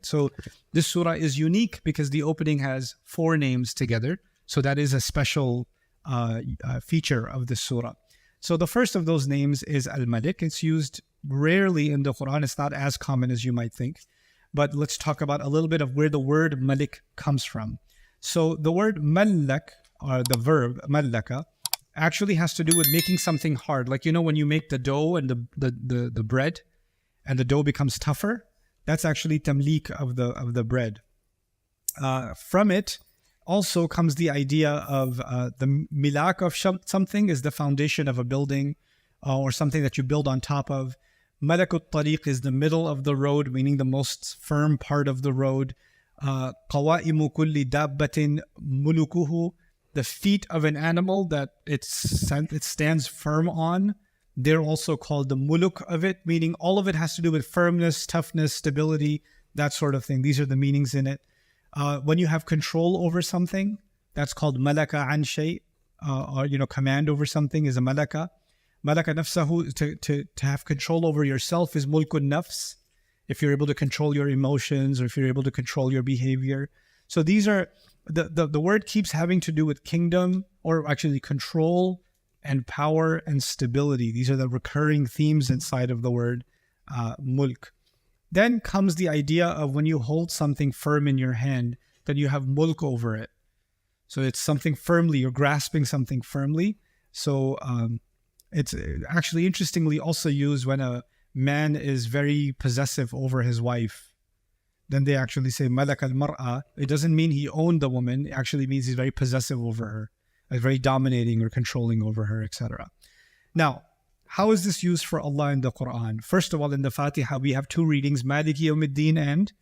So this surah is unique because the opening has 4 names together. So that is a special feature of this surah. So the first of those names is Al-Malik. It's used rarely in the Qur'an. It's not as common as you might think. But let's talk about a little bit of where the word Malik comes from. So the word Mallak, or the verb Mallaka, actually has to do with making something hard. Like, you know, when you make the dough and the bread and the dough becomes tougher, that's actually tamlik of the bread. From it also comes the idea of the milak of something is the foundation of a building or something that you build on top of. Malakut tariq is the middle of the road, meaning the most firm part of the road. Qawaimu kulli dabbatin mulukuhu, the feet of an animal that it stands firm on. They're also called the muluk of it, meaning all of it has to do with firmness, toughness, stability, that sort of thing. These are the meanings in it. When you have control over something, that's called malaka an shay, or, you know, command over something is a malaka. Malaka nafsahu, to have control over yourself, is mulkun nafs. If you're able to control your emotions, or if you're able to control your behavior. So these are, the word keeps having to do with kingdom, or actually control and power and stability. These are the recurring themes inside of the word mulk. Then comes the idea of when you hold something firm in your hand, then you have mulk over it. So it's something firmly, you're grasping something firmly. So it's actually interestingly also used when a man is very possessive over his wife. Then they actually say malak al-mar'a. It doesn't mean he owned the woman. It actually means he's very possessive over her, like very dominating or controlling over her, etc. Now, how is this used for Allah in the Qur'an? First of all, in the Fatiha, we have 2 readings, Maliki Yawmiddin and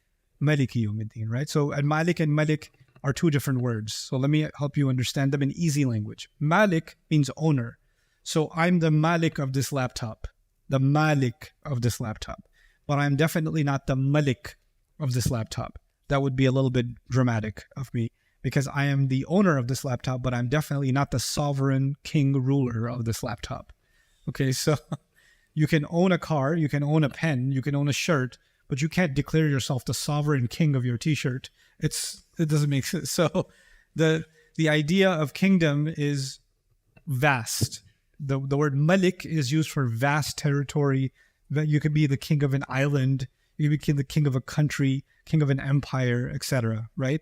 Maliki Yawmiddin, right? So Al-Malik and Malik are 2 different words. So let me help you understand them in easy language. Malik means owner. So I'm the Malik of this laptop, the Malik of this laptop. But I'm definitely not the Malik of this laptop. That would be a little bit dramatic of me, because I am the owner of this laptop, but I'm definitely not the sovereign king ruler of this laptop. Okay, so you can own a car, you can own a pen, you can own a shirt, but you can't declare yourself the sovereign king of your t-shirt. It doesn't make sense. So the idea of kingdom is vast. The word Malik is used for vast territory. That you could be the king of an island, you could be the king of a country, king of an empire, etc. Right?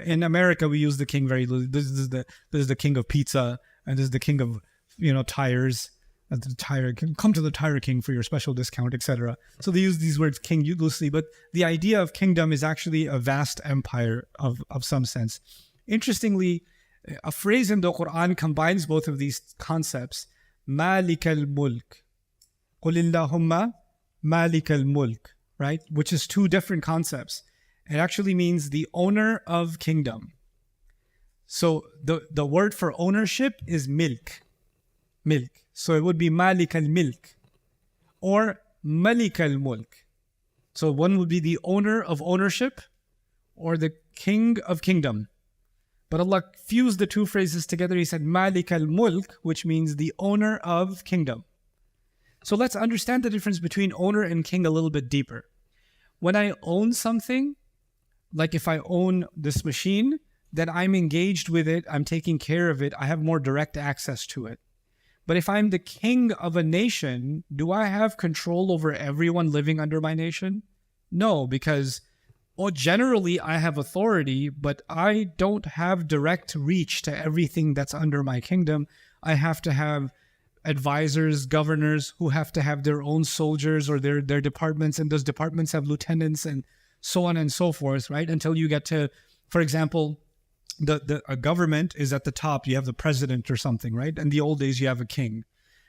In America, we use the king very loosely. This is the king of pizza, and this is the king of, you know, tires. The tire, come to the tire king for your special discount, etc. So they use these words king loosely, but the idea of kingdom is actually a vast empire of some sense. Interestingly, a phrase in the Qur'an combines both of these concepts. Malik al-mulk. Qul illahumma malik al-mulk, right? Which is 2 different concepts. It actually means the owner of kingdom. So the word for ownership is milk. Milk. So it would be Malik al-Milk or Malik al-Mulk. So one would be the owner of ownership or the king of kingdom. But Allah fused the 2 phrases together. He said Malik al-Mulk, which means the owner of kingdom. So let's understand the difference between owner and king a little bit deeper. When I own something, like if I own this machine, then I'm engaged with it, I'm taking care of it, I have more direct access to it. But if I'm the king of a nation, do I have control over everyone living under my nation? No, because generally I have authority, but I don't have direct reach to everything that's under my kingdom. I have to have advisors, governors who have to have their own soldiers or their departments, and those departments have lieutenants and so on and so forth, right? Until you get to, for example, a government is at the top, you have the president or something, right? In the old days, you have a king.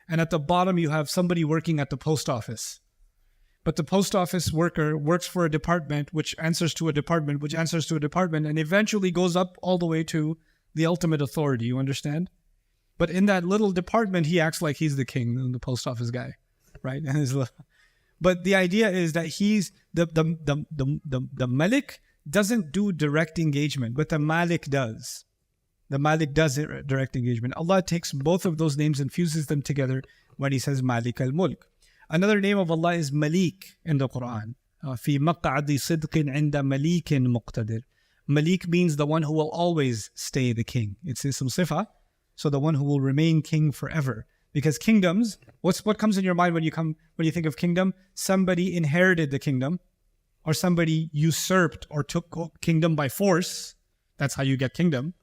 And at the bottom, you have somebody working at the post office. But the post office worker works for a department, which answers to a department, which answers to a department, and eventually goes up all the way to the ultimate authority, you understand? But in that little department, he acts like he's the king, the post office guy, right? But the idea is that he's the Malik doesn't do direct engagement, but the Malik does. The Malik does direct engagement. Allah takes both of those names and fuses them together when He says Malik al-Mulk. Another name of Allah is Malik in the Qur'an. في مقعد صدق عند مليك مقتدر. Malik means the one who will always stay the king. It's ism sifa, so the one who will remain king forever. Because kingdoms, what comes in your mind when you think of kingdom? Somebody inherited the kingdom, or somebody usurped or took kingdom by force. That's how you get kingdom.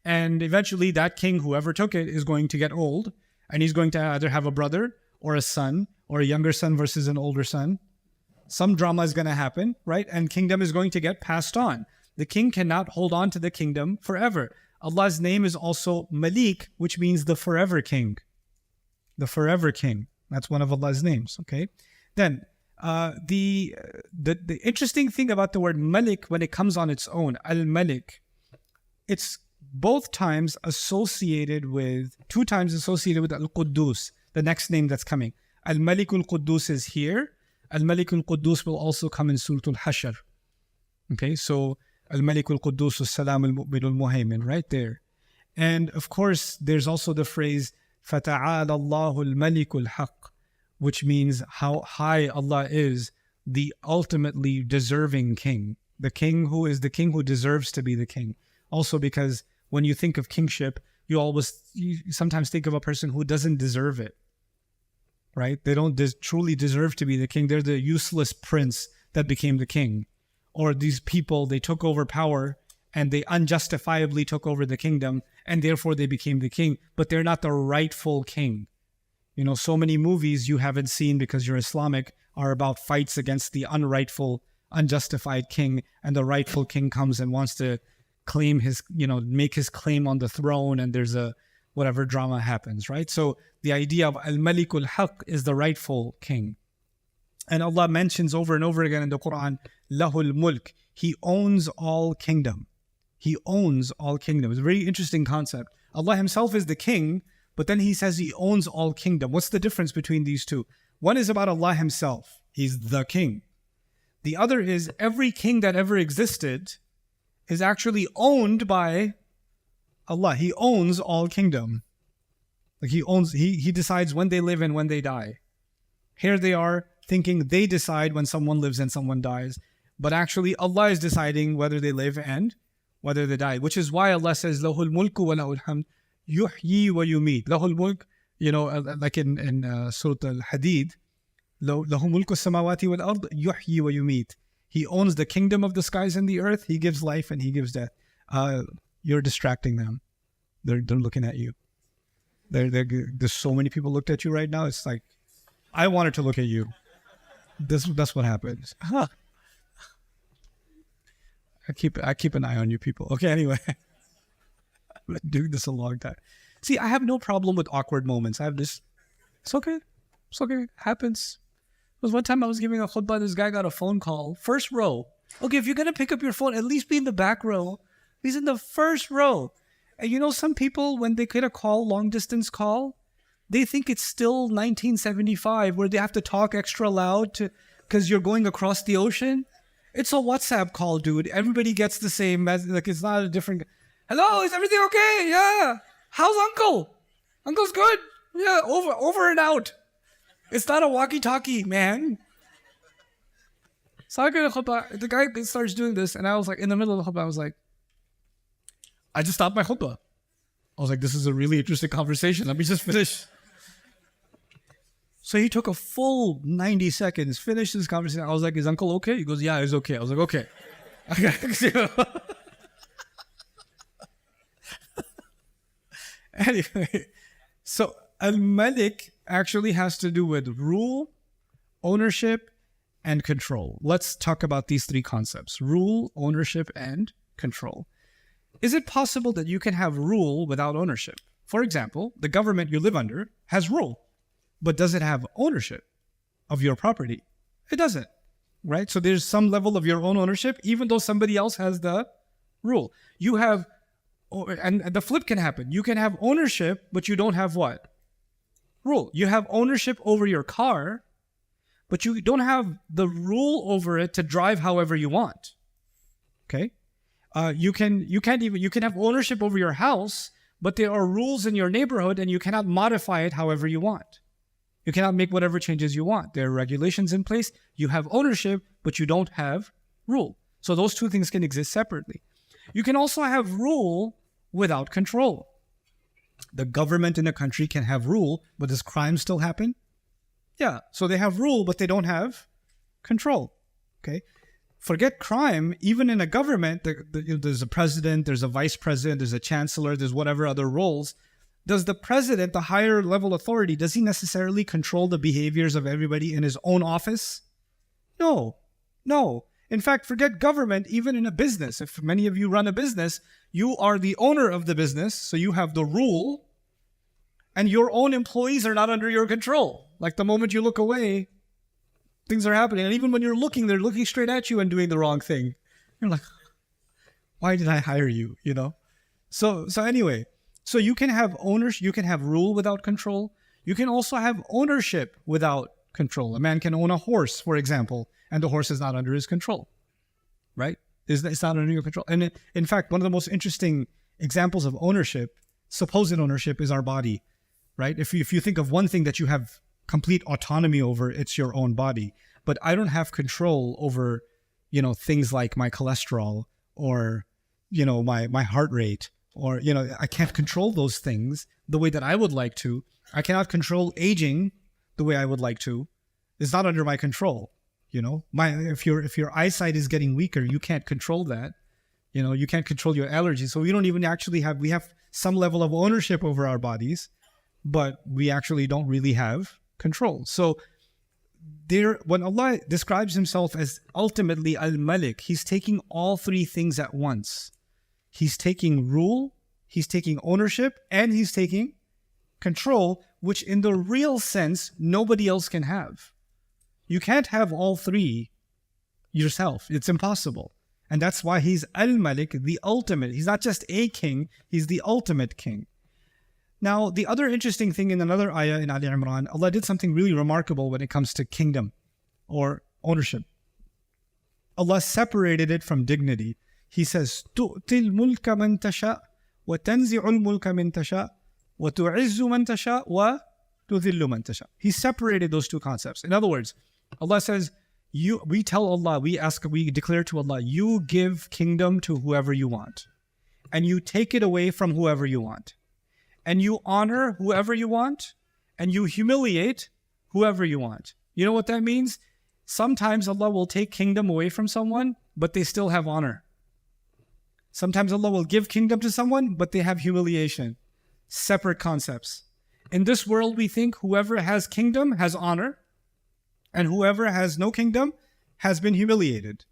And eventually that king, whoever took it, is going to get old, and he's going to either have a brother or a son, or a younger son versus an older son. Some drama is going to happen, right? And kingdom is going to get passed on. The king cannot hold on to the kingdom forever. Allah's name is also Malik, which means the forever king. The forever king. That's one of Allah's names, okay? Then, the interesting thing about the word Malik when it comes on its own, Al-Malik, it's both times associated with, 2 times associated with Al-Quddus, the next name that's coming. Al-Malik al-Quddus is here. Al-Malik al-Quddus will also come in Surah Al-Hashr. Okay, so Al-Malik al-Quddus as-Salam al-Mu'min al-Muhaymin, right there. And of course, there's also the phrase فَتَعَالَ اللَّهُ الْمَلِكُ الْحَقِّ, which means how high Allah is, the ultimately deserving king. The king who deserves to be the king. Also because when you think of kingship, you sometimes think of a person who doesn't deserve it. Right? They don't truly deserve to be the king. They're the useless prince that became the king. Or these people, they took over power and they unjustifiably took over the kingdom and therefore they became the king, but they're not the rightful king. You know, so many movies you haven't seen because you're Islamic are about fights against the unrightful, unjustified king, and the rightful king comes and wants to claim make his claim on the throne, and there's whatever drama happens, right? So the idea of Al-Malik al-Haq is the rightful king. And Allah mentions over and over again in the Qur'an, Lahul Mulk. He owns all kingdom. He owns all kingdom. It's a very interesting concept. Allah himself is the king, but then he says he owns all kingdom. What's the difference between these two? One is about Allah himself. He's the king. The other is every king that ever existed is actually owned by Allah. He owns all kingdom. Like he decides when they live and when they die. Here they are thinking they decide when someone lives and someone dies. But actually Allah is deciding whether they live and whether they die. Which is why Allah says, Lahul mulku wa lahul hamd, yuhyi wa yumeet. Lahul mulk, like in Surah Al-Hadid, Lahu mulku samawati wal ard, yuhyi wa yumeet. He owns the kingdom of the skies and the earth. He gives life and he gives death. You're distracting them. They're looking at you. There's so many people looked at you right now. It's like, I wanted to look at you. That's what happens. Huh. I keep an eye on you people. Okay, anyway. I've been doing this a long time. See, I have no problem with awkward moments. I have this. It's okay. It's okay. It happens. There was one time I was giving a khutbah. This guy got a phone call. First row. Okay, if you're going to pick up your phone, at least be in the back row. He's in the first row. And some people, when they get a call, long distance call, they think it's still 1975 where they have to talk extra loud because you're going across the ocean. It's a WhatsApp call, dude. Everybody gets the same message. Like, it's not a different... Hello, is everything okay? Yeah. How's Uncle? Uncle's good. Yeah, over and out. It's not a walkie-talkie, man. So I get a khutbah. The guy starts doing this, and I was like, in the middle of the khutbah, I was like, I just stopped my khutbah. I was like, this is a really interesting conversation. Let me just finish. So he took a full 90 seconds, finished this conversation. I was like, is Uncle okay? He goes, yeah, he's okay. I was like, okay. Anyway, so Al-Malik actually has to do with rule, ownership, and control. Let's talk about these 3 concepts: rule, ownership, and control. Is it possible that you can have rule without ownership? For example, the government you live under has rule, but does it have ownership of your property? It doesn't, right? So there's some level of your own ownership, even though somebody else has the rule. You have, and the flip can happen. You can have ownership, but you don't have what? Rule. You have ownership over your car, but you don't have the rule over it to drive however you want. Okay? You can have ownership over your house, but there are rules in your neighborhood and you cannot modify it however you want. You cannot make whatever changes you want. There are regulations in place. You have ownership, but you don't have rule. So those two things can exist separately. You can also have rule without control. The government in a country can have rule, but does crime still happen? Yeah. So they have rule, but they don't have control. Okay. Forget crime. Even in a government, there's a president, there's a vice president, there's a chancellor, there's whatever other roles. Does the president, the higher level authority, does he necessarily control the behaviors of everybody in his own office? No. No. In fact, forget government, even in a business. If many of you run a business, you are the owner of the business, so you have the rule, and your own employees are not under your control. Like the moment you look away, things are happening. And even when you're looking, they're looking straight at you and doing the wrong thing. You're like, why did I hire you? You know? So anyway, so you can have ownership, you can have rule without control. You can also have ownership without control. A man can own a horse, for example, and the horse is not under his control, right? It's not under your control. And in fact, one of the most interesting examples of ownership, supposed ownership, is our body, right? If you think of one thing that you have complete autonomy over, it's your own body. But I don't have control over, things like my cholesterol or, my heart rate, or, I can't control those things the way that I would like to. I cannot control aging the way I would like to. It's not under my control. If your eyesight is getting weaker, you can't control that. You can't control your allergies. So we don't even actually we have some level of ownership over our bodies, but we actually don't really have control. So when Allah describes himself as ultimately Al-Malik, he's taking all three things at once. He's taking rule, he's taking ownership, and he's taking control, which in the real sense, nobody else can have. You can't have all three yourself. It's impossible. And that's why he's Al-Malik, the ultimate. He's not just a king, he's the ultimate king. Now, the other interesting thing in another ayah in Ali Imran, Allah did something really remarkable when it comes to kingdom or ownership. Allah separated it from dignity. He says, تُؤْتِ الْمُلْكَ مَنْ تَشَاءُ وَتَنْزِعُ الْمُلْكَ مِنْ تَشَاءُ وَتُعِزُّ مَنْ تَشَاءُ وَتُذِلُّ مَنْ تَشَاءُ. He separated those two concepts. In other words, Allah says, we tell Allah, we declare to Allah, you give kingdom to whoever you want, and you take it away from whoever you want, and you honor whoever you want, and you humiliate whoever you want. You know what that means? Sometimes Allah will take kingdom away from someone, but they still have honor. Sometimes Allah will give kingdom to someone, but they have humiliation. Separate concepts. In this world, we think whoever has kingdom has honor, and whoever has no kingdom has been humiliated.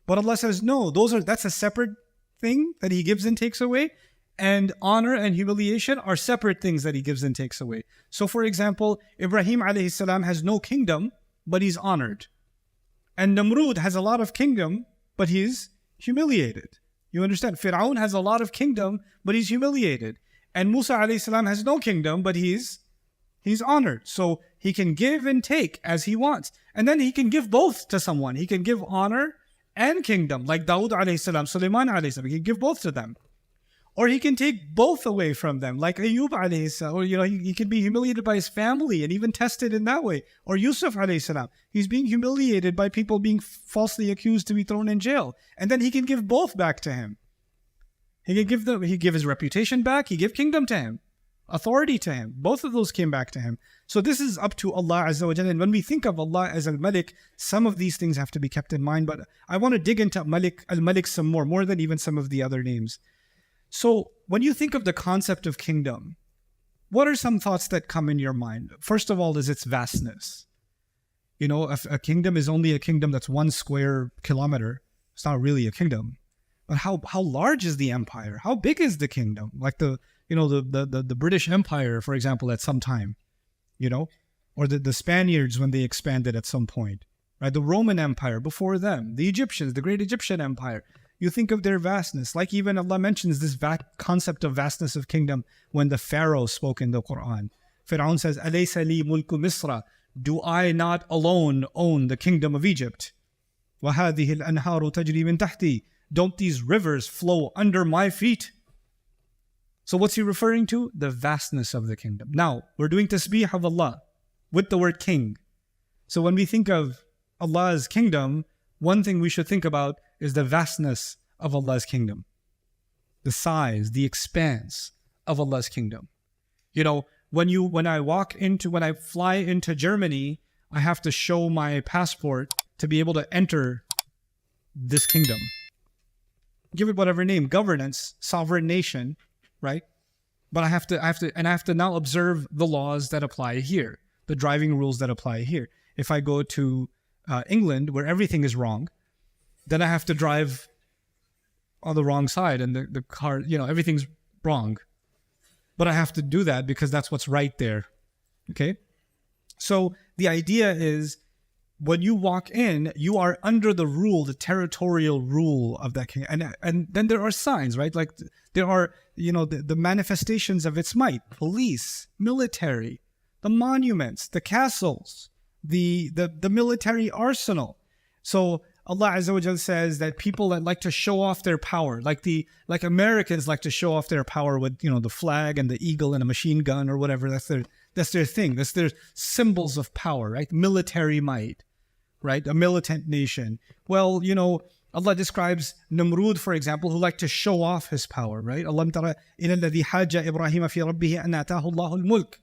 But Allah says, no, that's a separate thing that He gives and takes away, and honor and humiliation are separate things that He gives and takes away. So for example, Ibrahim alayhi salam has no kingdom, but he's honored. And Namrud has a lot of kingdom, but he's humiliated. You understand? Fir'aun has a lot of kingdom, but he's humiliated. And Musa alayhi salam has no kingdom, but he's honored. So he can give and take as he wants. And then he can give both to someone. He can give honor and kingdom, like Dawood alayhi salam, Sulaiman alayhi salam. He can give both to them. Or he can take both away from them, like Ayyub alayhi salam. Or, he can be humiliated by his family and even tested in that way. Or Yusuf alayhi salam. He's being humiliated by people being falsely accused to be thrown in jail. And then he can give both back to him. He give his reputation back. He give kingdom to him, authority to him. Both of those came back to him. So this is up to Allah Azza wa Jalla. And when we think of Allah as Al-Malik, some of these things have to be kept in mind. But I want to dig into Al-Malik some more than even some of the other names. So when you think of the concept of kingdom, what are some thoughts that come in your mind? First of all is its vastness. A kingdom is only a kingdom that's 1 square kilometer. It's not really a kingdom. But how large is the empire? How big is the kingdom? Like the British Empire, for example, at some time, or the Spaniards when they expanded at some point, right? The Roman Empire before them, the Egyptians, the great Egyptian Empire. You think of their vastness. Like even Allah mentions this concept of vastness of kingdom when the Pharaoh spoke in the Qur'an. Fir'aun says, "Alaysa li mulku Misra? Do I not alone own the kingdom of Egypt? وَهَذِهِ الْأَنْهَارُ تَجْرِي مِنْ تَحْتِي. Don't these rivers flow under my feet?" So what's he referring to? The vastness of the kingdom. Now, we're doing tasbih of Allah. with the word king. So when we think of Allah's kingdom, one thing we should think about is the vastness of Allah's kingdom. The size, the expanse of Allah's kingdom. You know, when I fly into Germany, I have to show my passport to be able to enter this kingdom. Give it whatever name, governance, sovereign nation, right? But I have to now observe the laws that apply here, the driving rules that apply here. If I go to England, where everything is wrong, then I have to drive on the wrong side, and the car, everything's wrong. But I have to do that because that's what's right there. Okay? So the idea is, when you walk in, you are under the rule, the territorial rule of that king. And then there are signs, right? Like there are, the manifestations of its might, police, military, the monuments, the castles, the military arsenal. So Allah Azza wa Jal says that people that like to show off their power, like Americans like to show off their power with, the flag and the eagle and a machine gun or whatever. That's their thing. That's their symbols of power, right? Military might, right? A militant nation. Well, Allah describes Namrud, for example, who liked to show off his power, right? Alam tara ila alladhi hajja Ibrahim fi rabbih an atahu Allahu al-mulk.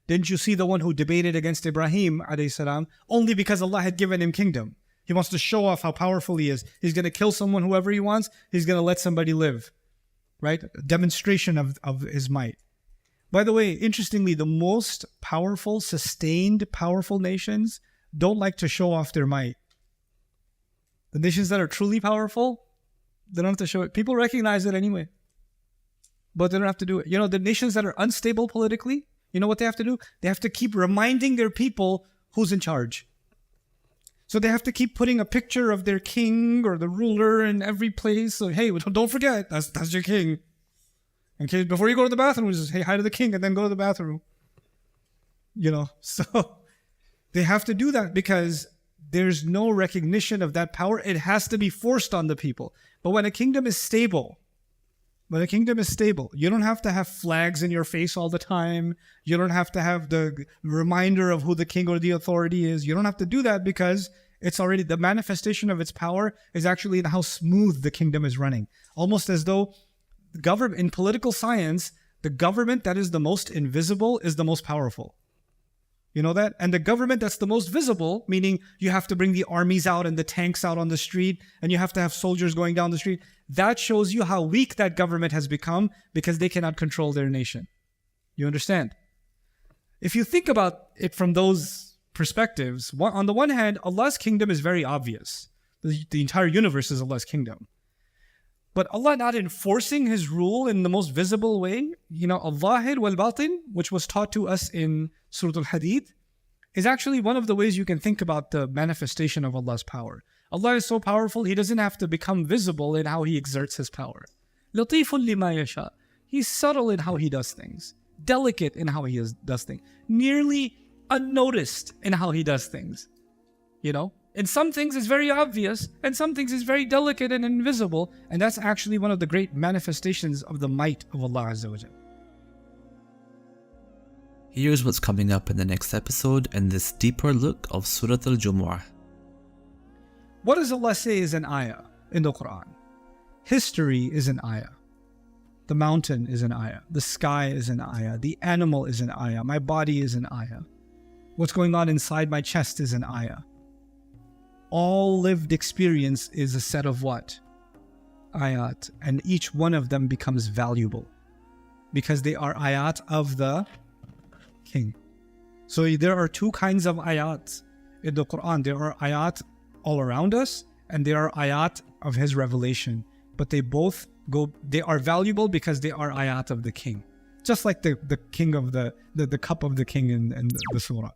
Didn't you see the one who debated against Ibrahim alayhi salam only because Allah had given him kingdom? He wants to show off how powerful he is. He's going to kill someone, whoever he wants. He's going to let somebody live, right? A demonstration of his might. By the way, interestingly, the most powerful, sustained, powerful nations don't like to show off their might. The nations that are truly powerful, they don't have to show it. People recognize it anyway, but they don't have to do it. The nations that are unstable politically, you know what they have to do? They have to keep reminding their people who's in charge. So they have to keep putting a picture of their king or the ruler in every place. So, hey, don't forget, that's your king. In case before you go to the bathroom, just, hey, hi to the king and then go to the bathroom. So they have to do that because there's no recognition of that power. It has to be forced on the people. But when a kingdom is stable, you don't have to have flags in your face all the time. You don't have to have the reminder of who the king or the authority is. You don't have to do that because it's already, the manifestation of its power is actually in how smooth the kingdom is running. Almost as though in political science, the government that is the most invisible is the most powerful. You know that? And the government that's the most visible, meaning you have to bring the armies out and the tanks out on the street, and you have to have soldiers going down the street, that shows you how weak that government has become because they cannot control their nation. You understand? If you think about it from those perspectives, on the one hand, Allah's kingdom is very obvious. The entire universe is Allah's kingdom. But Allah not enforcing His rule in the most visible way, al-Zahir wal-Batin, which was taught to us in Surah Al-Hadid, is actually one of the ways you can think about the manifestation of Allah's power. Allah is so powerful, He doesn't have to become visible in how He exerts His power. Latifun lima yasha. He's subtle in how He does things, delicate in how He does things, nearly unnoticed in how He does things. In some things it's very obvious, and some things it's very delicate and invisible, and that's actually one of the great manifestations of the might of Allah Azza wa Jal. Here's what's coming up in the next episode and this deeper look of Surah Al-Jumu'ah. What does Allah say is an ayah in the Qur'an? History is an ayah. The mountain is an ayah. The sky is an ayah. The animal is an ayah. My body is an ayah. What's going on inside my chest is an ayah. All lived experience is a set of what? Ayat. And each one of them becomes valuable because they are ayat of the King. So there are two kinds of ayat in the Quran. There are ayat all around us and there are ayat of His revelation. But they are valuable because they are ayat of the King. Just like the king of the cup of the King in the surah.